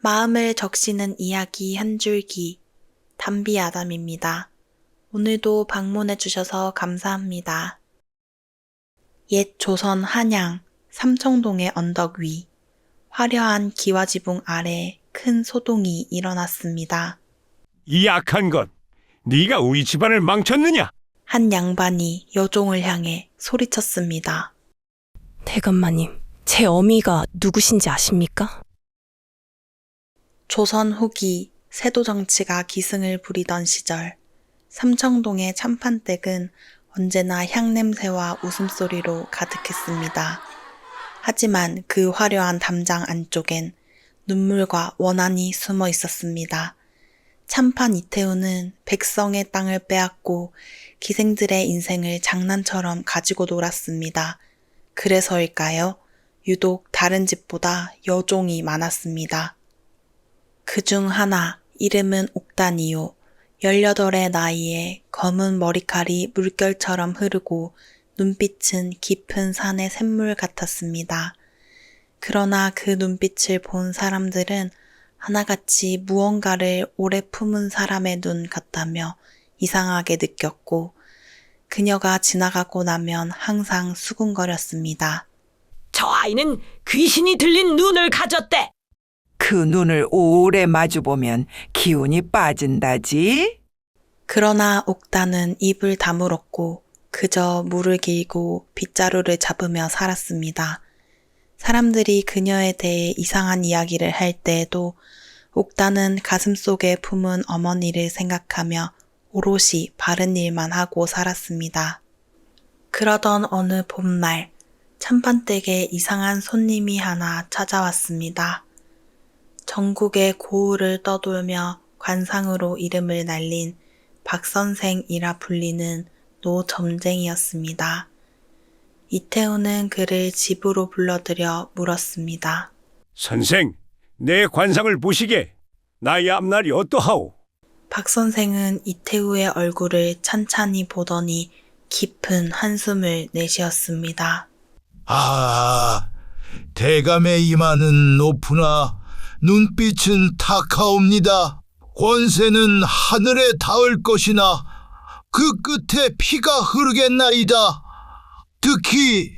마음을 적시는 이야기 한 줄기, 담비 아담입니다. 오늘도 방문해 주셔서 감사합니다. 옛 조선 한양 삼청동의 언덕 위, 화려한 기와지붕 아래 큰 소동이 일어났습니다. 이 악한 것, 네가 우리 집안을 망쳤느냐? 한 양반이 여종을 향해 소리쳤습니다. 대감마님, 제 어미가 누구신지 아십니까? 조선 후기 세도 정치가 기승을 부리던 시절, 삼청동의 참판댁은 언제나 향냄새와 웃음소리로 가득했습니다. 하지만 그 화려한 담장 안쪽엔 눈물과 원한이 숨어 있었습니다. 참판 이태우는 백성의 땅을 빼앗고 기생들의 인생을 장난처럼 가지고 놀았습니다. 그래서일까요? 유독 다른 집보다 여종이 많았습니다. 그중 하나, 이름은 옥단이요. 18의 나이에 검은 머리칼이 물결처럼 흐르고 눈빛은 깊은 산의 샘물 같았습니다. 그러나 그 눈빛을 본 사람들은 하나같이 무언가를 오래 품은 사람의 눈 같다며 이상하게 느꼈고 그녀가 지나가고 나면 항상 수군거렸습니다. 저 아이는 귀신이 들린 눈을 가졌대. 그 눈을 오래 마주보면 기운이 빠진다지? 그러나 옥단은 입을 다물었고 그저 물을 길고 빗자루를 잡으며 살았습니다. 사람들이 그녀에 대해 이상한 이야기를 할 때에도 옥단은 가슴속에 품은 어머니를 생각하며 오롯이 바른 일만 하고 살았습니다. 그러던 어느 봄날, 참판댁에 이상한 손님이 하나 찾아왔습니다. 전국의 고을을 떠돌며 관상으로 이름을 날린 박선생이라 불리는 노점쟁이였습니다. 이태우는 그를 집으로 불러들여 물었습니다. 선생, 내 관상을 보시게. 나의 앞날이 어떠하오? 박 선생은 이태우의 얼굴을 찬찬히 보더니 깊은 한숨을 내쉬었습니다. 아, 대감의 이마는 높으나 눈빛은 탁하옵니다. 권세는 하늘에 닿을 것이나 그 끝에 피가 흐르겠나이다. 특히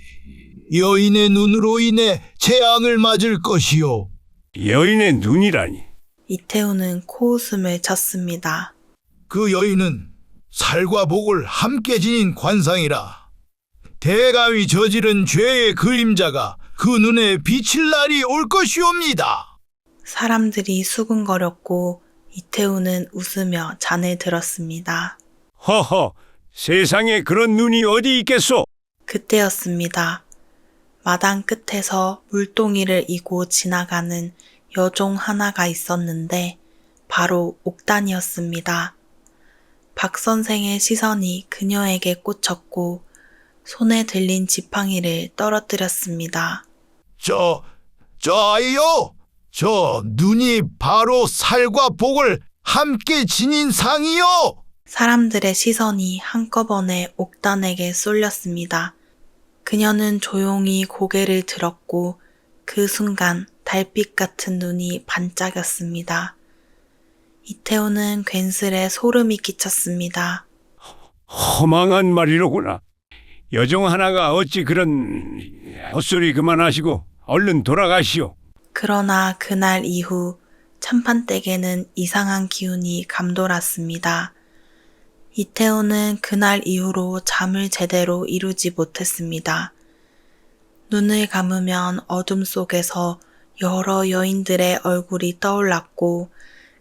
여인의 눈으로 인해 재앙을 맞을 것이요. 여인의 눈이라니. 이태우는 코웃음을 쳤습니다. 그 여인은 살과 복을 함께 지닌 관상이라. 대감이 저지른 죄의 그림자가 그 눈에 비칠 날이 올 것이옵니다. 사람들이 수군거렸고 이태우는 웃으며 잔을 들었습니다. 허허, 세상에 그런 눈이 어디 있겠소? 그때였습니다. 마당 끝에서 물동이를 이고 지나가는 여종 하나가 있었는데 바로 옥단이었습니다. 박 선생의 시선이 그녀에게 꽂혔고 손에 들린 지팡이를 떨어뜨렸습니다. 저 아이요! 저 눈이 바로 살과 복을 함께 지닌 상이요! 사람들의 시선이 한꺼번에 옥단에게 쏠렸습니다. 그녀는 조용히 고개를 들었고 그 순간 달빛 같은 눈이 반짝였습니다. 이태우는 괜스레 소름이 끼쳤습니다. 허망한 말이로구나. 여종 하나가 어찌 그런 헛소리 그만하시고 얼른 돌아가시오. 그러나 그날 이후 참판댁에는 이상한 기운이 감돌았습니다. 이태우는 그날 이후로 잠을 제대로 이루지 못했습니다. 눈을 감으면 어둠 속에서 여러 여인들의 얼굴이 떠올랐고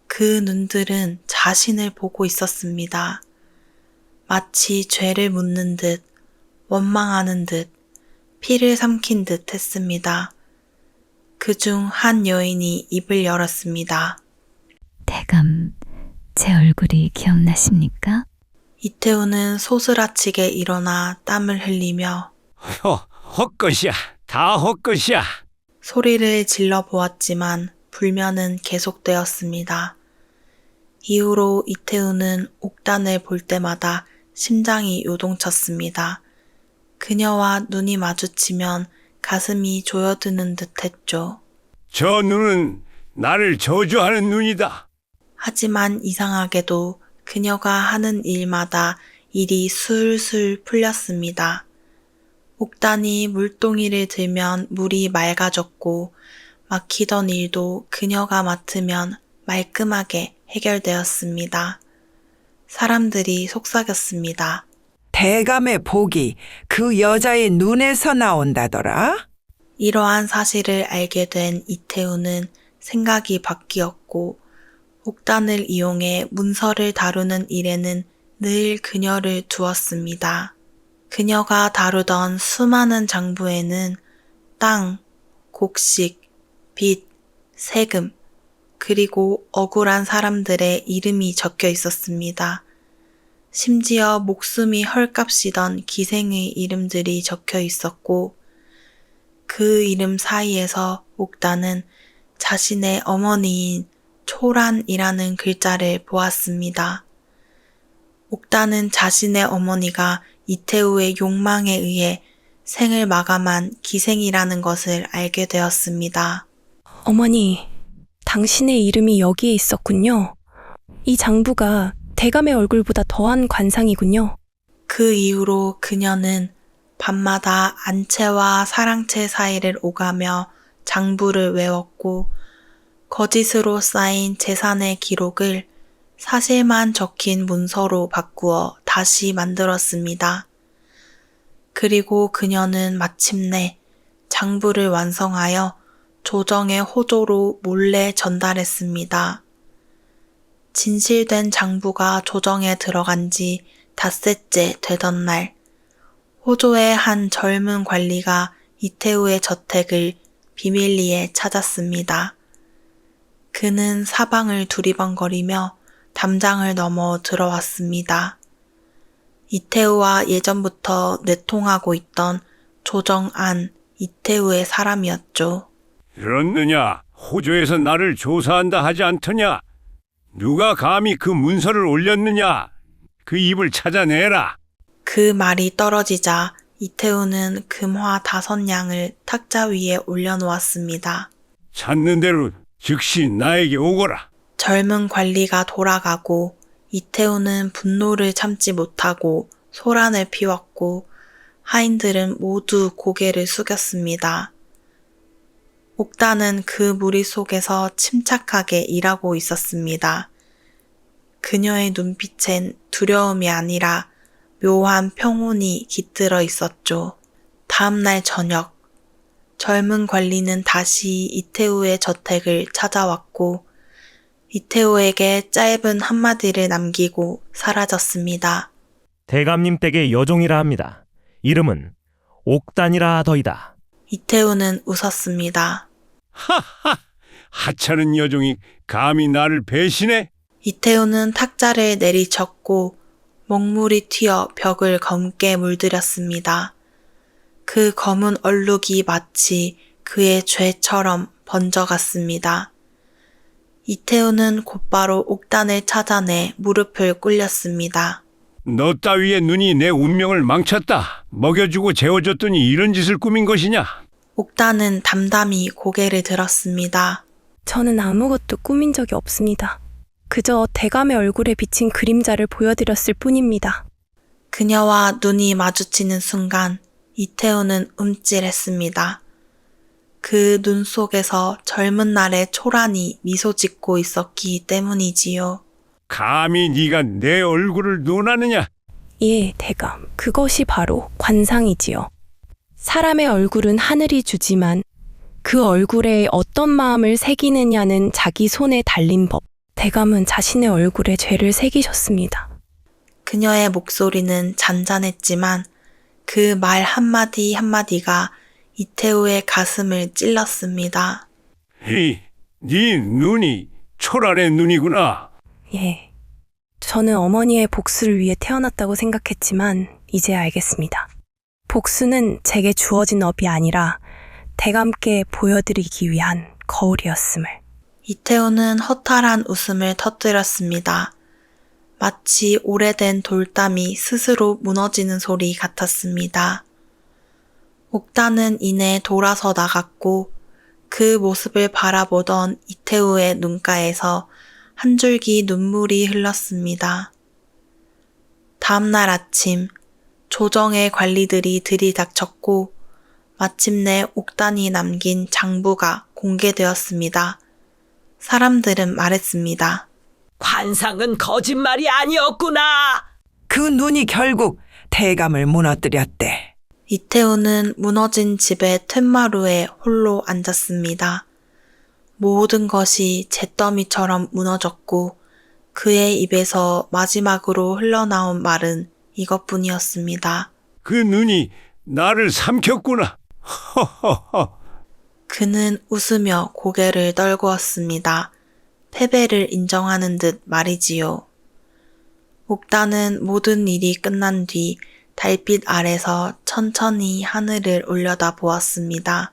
그 눈들은 자신을 보고 있었습니다. 마치 죄를 묻는 듯, 원망하는 듯, 피를 삼킨 듯 했습니다. 그중 한 여인이 입을 열었습니다. 대감, 제 얼굴이 기억나십니까? 이태우는 소스라치게 일어나 땀을 흘리며 헛것이야. 다 헛것이야. 소리를 질러 보았지만 불면은 계속되었습니다. 이후로 이태우는 옥단을 볼 때마다 심장이 요동쳤습니다. 그녀와 눈이 마주치면 가슴이 조여드는 듯 했죠. 저 눈은 나를 저주하는 눈이다. 하지만 이상하게도 그녀가 하는 일마다 일이 술술 풀렸습니다. 옥단이 물동이를 들면 물이 맑아졌고 막히던 일도 그녀가 맡으면 말끔하게 해결되었습니다. 사람들이 속삭였습니다. 대감의 복이 그 여자의 눈에서 나온다더라. 이러한 사실을 알게 된 이태우는 생각이 바뀌었고 옥단을 이용해 문서를 다루는 일에는 늘 그녀를 두었습니다. 그녀가 다루던 수많은 장부에는 땅, 곡식, 빚, 세금, 그리고 억울한 사람들의 이름이 적혀 있었습니다. 심지어 목숨이 헐값이던 기생의 이름들이 적혀 있었고 그 이름 사이에서 옥단은 자신의 어머니인 초란이라는 글자를 보았습니다. 옥단은 자신의 어머니가 이태우의 욕망에 의해 생을 마감한 기생이라는 것을 알게 되었습니다. 어머니, 당신의 이름이 여기에 있었군요. 이 장부가 대감의 얼굴보다 더한 관상이군요. 그 이후로 그녀는 밤마다 안채와 사랑채 사이를 오가며 장부를 외웠고 거짓으로 쌓인 재산의 기록을 사실만 적힌 문서로 바꾸어 다시 만들었습니다. 그리고 그녀는 마침내 장부를 완성하여 조정의 호조로 몰래 전달했습니다. 진실된 장부가 조정에 들어간 지 닷새째 되던 날, 호조의 한 젊은 관리가 이태우의 저택을 비밀리에 찾았습니다. 그는 사방을 두리번거리며 담장을 넘어 들어왔습니다. 이태우와 예전부터 내통하고 있던 조정안 이태우의 사람이었죠. 들었느냐? 호조에서 나를 조사한다 하지 않더냐? 누가 감히 그 문서를 올렸느냐? 그 입을 찾아내라. 그 말이 떨어지자 이태우는 금화 5냥을 탁자 위에 올려놓았습니다. 찾는 대로 즉시 나에게 오거라. 젊은 관리가 돌아가고 이태우는 분노를 참지 못하고 소란을 피웠고 하인들은 모두 고개를 숙였습니다. 옥단은 그 무리 속에서 침착하게 일하고 있었습니다. 그녀의 눈빛엔 두려움이 아니라 묘한 평온이 깃들어 있었죠. 다음 날 저녁, 젊은 관리는 다시 이태우의 저택을 찾아왔고 이태우에게 짧은 한마디를 남기고 사라졌습니다. 대감님 댁의 여종이라 합니다. 이름은 옥단이라 하더이다. 이태우는 웃었습니다. 하하! 하찮은 여종이 감히 나를 배신해? 이태우는 탁자를 내리쳤고 먹물이 튀어 벽을 검게 물들였습니다. 그 검은 얼룩이 마치 그의 죄처럼 번져갔습니다. 이태우는 곧바로 옥단을 찾아내 무릎을 꿇렸습니다. 너 따위의 눈이 내 운명을 망쳤다. 먹여주고 재워줬더니 이런 짓을 꾸민 것이냐? 옥단은 담담히 고개를 들었습니다. 저는 아무것도 꾸민 적이 없습니다. 그저 대감의 얼굴에 비친 그림자를 보여드렸을 뿐입니다. 그녀와 눈이 마주치는 순간 이태우는 움찔했습니다. 그 눈 속에서 젊은 날의 초란이 미소 짓고 있었기 때문이지요. 감히 네가 내 얼굴을 논하느냐? 예, 대감. 그것이 바로 관상이지요. 사람의 얼굴은 하늘이 주지만 그 얼굴에 어떤 마음을 새기느냐는 자기 손에 달린 법. 대감은 자신의 얼굴에 죄를 새기셨습니다. 그녀의 목소리는 잔잔했지만 그 말 한마디 한마디가 이태우의 가슴을 찔렀습니다. 네 눈이 초란의 눈이구나. 예. 저는 어머니의 복수를 위해 태어났다고 생각했지만 이제 알겠습니다. 복수는 제게 주어진 업이 아니라 대감께 보여드리기 위한 거울이었음을. 이태우는 허탈한 웃음을 터뜨렸습니다. 마치 오래된 돌담이 스스로 무너지는 소리 같았습니다. 옥단은 이내 돌아서 나갔고 그 모습을 바라보던 이태우의 눈가에서 한 줄기 눈물이 흘렀습니다. 다음날 아침, 조정의 관리들이 들이닥쳤고 마침내 옥단이 남긴 장부가 공개되었습니다. 사람들은 말했습니다. 관상은 거짓말이 아니었구나. 그 눈이 결국 대감을 무너뜨렸대. 이태우는 무너진 집의 툇마루에 홀로 앉았습니다. 모든 것이 잿더미처럼 무너졌고 그의 입에서 마지막으로 흘러나온 말은 이것뿐이었습니다. 그 눈이 나를 삼켰구나. 허허허. 그는 웃으며 고개를 떨구었습니다. 패배를 인정하는 듯 말이지요. 옥단은 모든 일이 끝난 뒤 달빛 아래서 천천히 하늘을 올려다 보았습니다.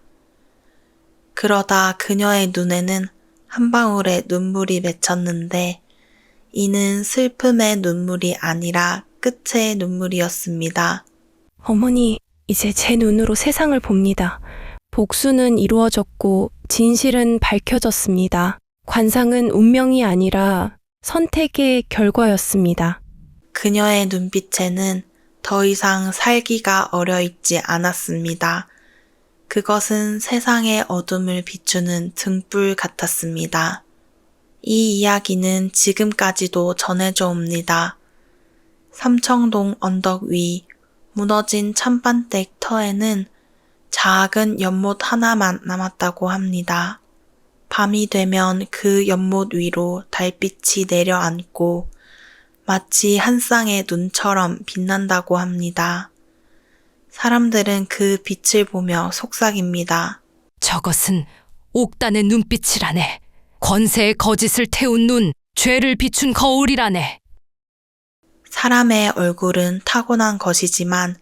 그러다 그녀의 눈에는 한 방울의 눈물이 맺혔는데 이는 슬픔의 눈물이 아니라 끝의 눈물이었습니다. 어머니, 이제 제 눈으로 세상을 봅니다. 복수는 이루어졌고 진실은 밝혀졌습니다. 관상은 운명이 아니라 선택의 결과였습니다. 그녀의 눈빛에는 더 이상 살기가 어려있지 않았습니다. 그것은 세상의 어둠을 비추는 등불 같았습니다. 이 이야기는 지금까지도 전해져 옵니다. 삼청동 언덕 위 무너진 찬반댁 터에는 작은 연못 하나만 남았다고 합니다. 밤이 되면 그 연못 위로 달빛이 내려앉고 마치 한 쌍의 눈처럼 빛난다고 합니다. 사람들은 그 빛을 보며 속삭입니다. 저것은 옥단의 눈빛이라네. 권세의 거짓을 태운 눈, 죄를 비춘 거울이라네. 사람의 얼굴은 타고난 것이지만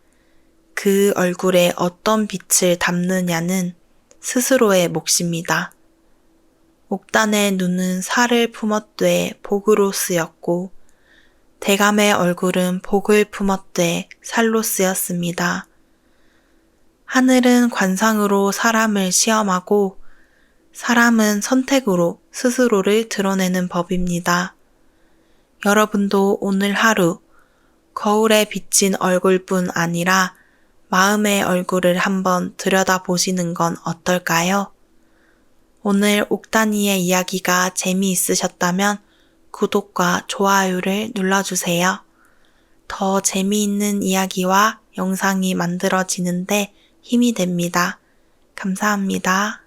그 얼굴에 어떤 빛을 담느냐는 스스로의 몫입니다. 옥단의 눈은 살을 품었되 복으로 쓰였고 대감의 얼굴은 복을 품었되 살로 쓰였습니다. 하늘은 관상으로 사람을 시험하고 사람은 선택으로 스스로를 드러내는 법입니다. 여러분도 오늘 하루 거울에 비친 얼굴뿐 아니라 마음의 얼굴을 한번 들여다보시는 건 어떨까요? 오늘 옥단이의 이야기가 재미있으셨다면 구독과 좋아요를 눌러주세요. 더 재미있는 이야기와 영상이 만들어지는데 힘이 됩니다. 감사합니다.